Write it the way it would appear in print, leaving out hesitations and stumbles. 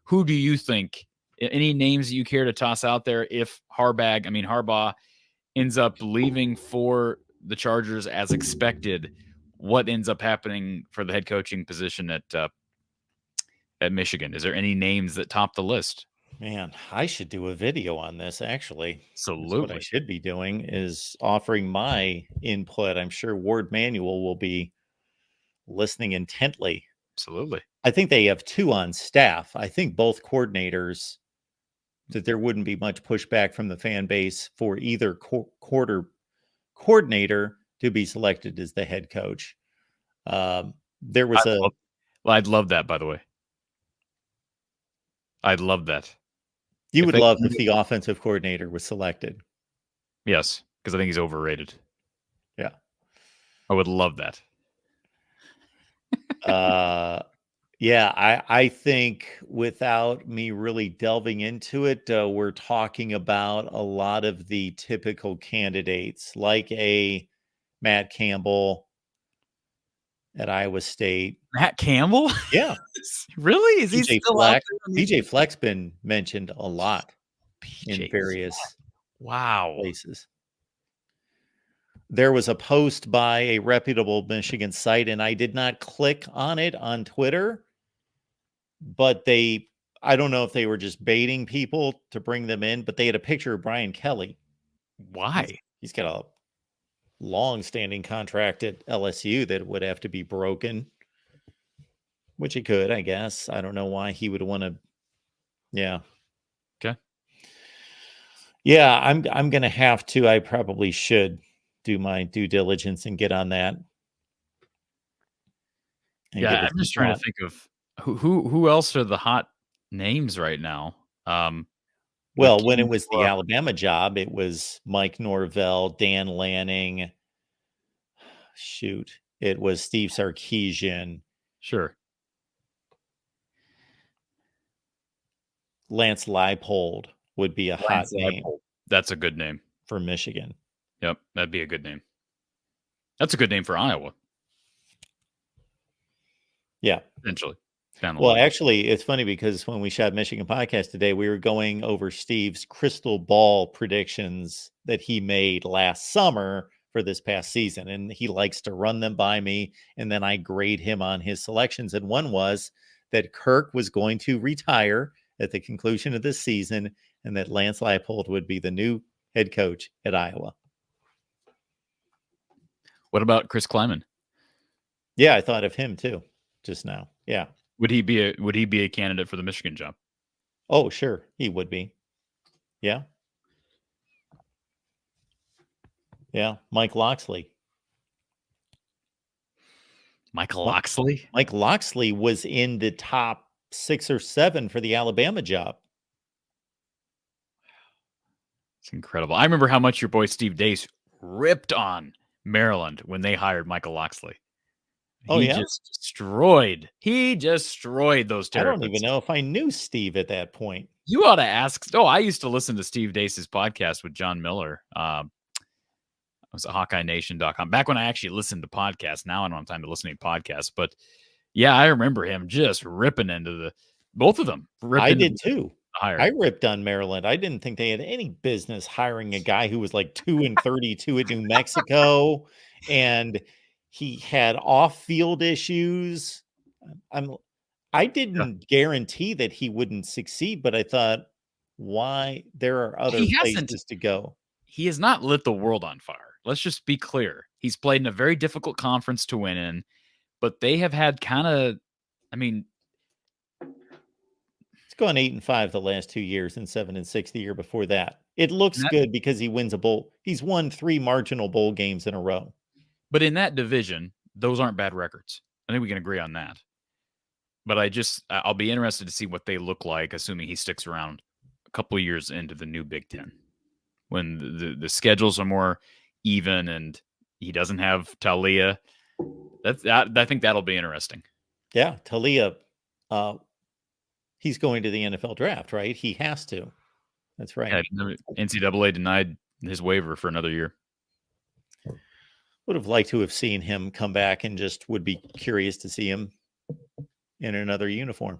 who do you think? Any names that you care to toss out there if Harbaugh ends up leaving for the Chargers as expected? What ends up happening for the head coaching position at Michigan? Is there any names that top the list? Man, I should do a video on this, actually. That's what I Absolutely. should be doing, is offering my input. I'm sure Ward Manuel will be listening intently. Absolutely. I think they have 2 on staff. I think both coordinators, that there wouldn't be much pushback from the fan base for either coordinator to be selected as the head coach. There was I'd love that, by the way. I'd love that. You would love if the offensive coordinator was selected. Yes, because I think he's overrated. Yeah. I would love that. Yeah, I think without me really delving into it, we're talking about a lot of the typical candidates, like a Matt Campbell at Iowa State. Matt Campbell? Yeah. Really? Is he still out there? PJ Fleck's been mentioned a lot in various places. There was a post by a reputable Michigan site, and I did not click on it on Twitter, but I don't know if they were just baiting people to bring them in, but they had a picture of Brian Kelly. Why? He's got a long-standing contract at LSU that would have to be broken, which he could, I guess. I don't know why he would want to. Yeah. Okay. Yeah, I'm going to have to. I probably should do my due diligence and get on that. Yeah, I'm just trying to think of who else are the hot names right now. Well, when it was the Alabama job, it was Mike Norvell, Dan Lanning. Shoot, it was Steve Sarkisian. Sure. Lance Leipold would be a hot name. That's a good name for Michigan. Yep, that'd be a good name. That's a good name for Iowa. Yeah. Potentially. Well, actually, it's funny because when we shot Michigan podcast today, we were going over Steve's crystal ball predictions that he made last summer for this past season. And he likes to run them by me. And then I grade him on his selections. And one was that Kirk was going to retire at the conclusion of this season and that Lance Leipold would be the new head coach at Iowa. What about Chris Kleiman? Yeah, I thought of him too just now. Yeah. Would he be a candidate for the Michigan job? Oh, sure. He would be. Yeah. Yeah. Mike Locksley. Michael Locksley? Mike Locksley was in the top 6 or 7 for the Alabama job. It's incredible. I remember how much your boy Steve Dace ripped on Maryland when they hired Michael Locksley. He just destroyed those Terrapins. I don't even know if I knew Steve at that point. You ought to ask. Oh, I used to listen to Steve Dace's podcast with John Miller. I was at HawkeyeNation.com. Back when I actually listened to podcasts. Now I don't have time to listen to podcasts. But yeah, I remember him just ripping into both of them. I did too. I ripped on Maryland. I didn't think they had any business hiring a guy who was like 2-32 at New Mexico. And he had off-field issues. I didn't guarantee that he wouldn't succeed, but I thought, why? There are other places to go. He has not lit the world on fire. Let's just be clear. He's played in a very difficult conference to win in, but they have had it's gone 8-5 the last 2 years and 7-6 the year before that. It looks good because he wins a bowl. He's won 3 marginal bowl games in a row. But in that division, those aren't bad records. I think we can agree on that. But I'll be interested to see what they look like, assuming he sticks around a couple of years into the new Big Ten, when the schedules are more even and he doesn't have Talia. I think that'll be interesting. Yeah, Talia, he's going to the NFL draft, right? He has to. That's right. Yeah, NCAA denied his waiver for another year. Would have liked to have seen him come back and just would be curious to see him in another uniform.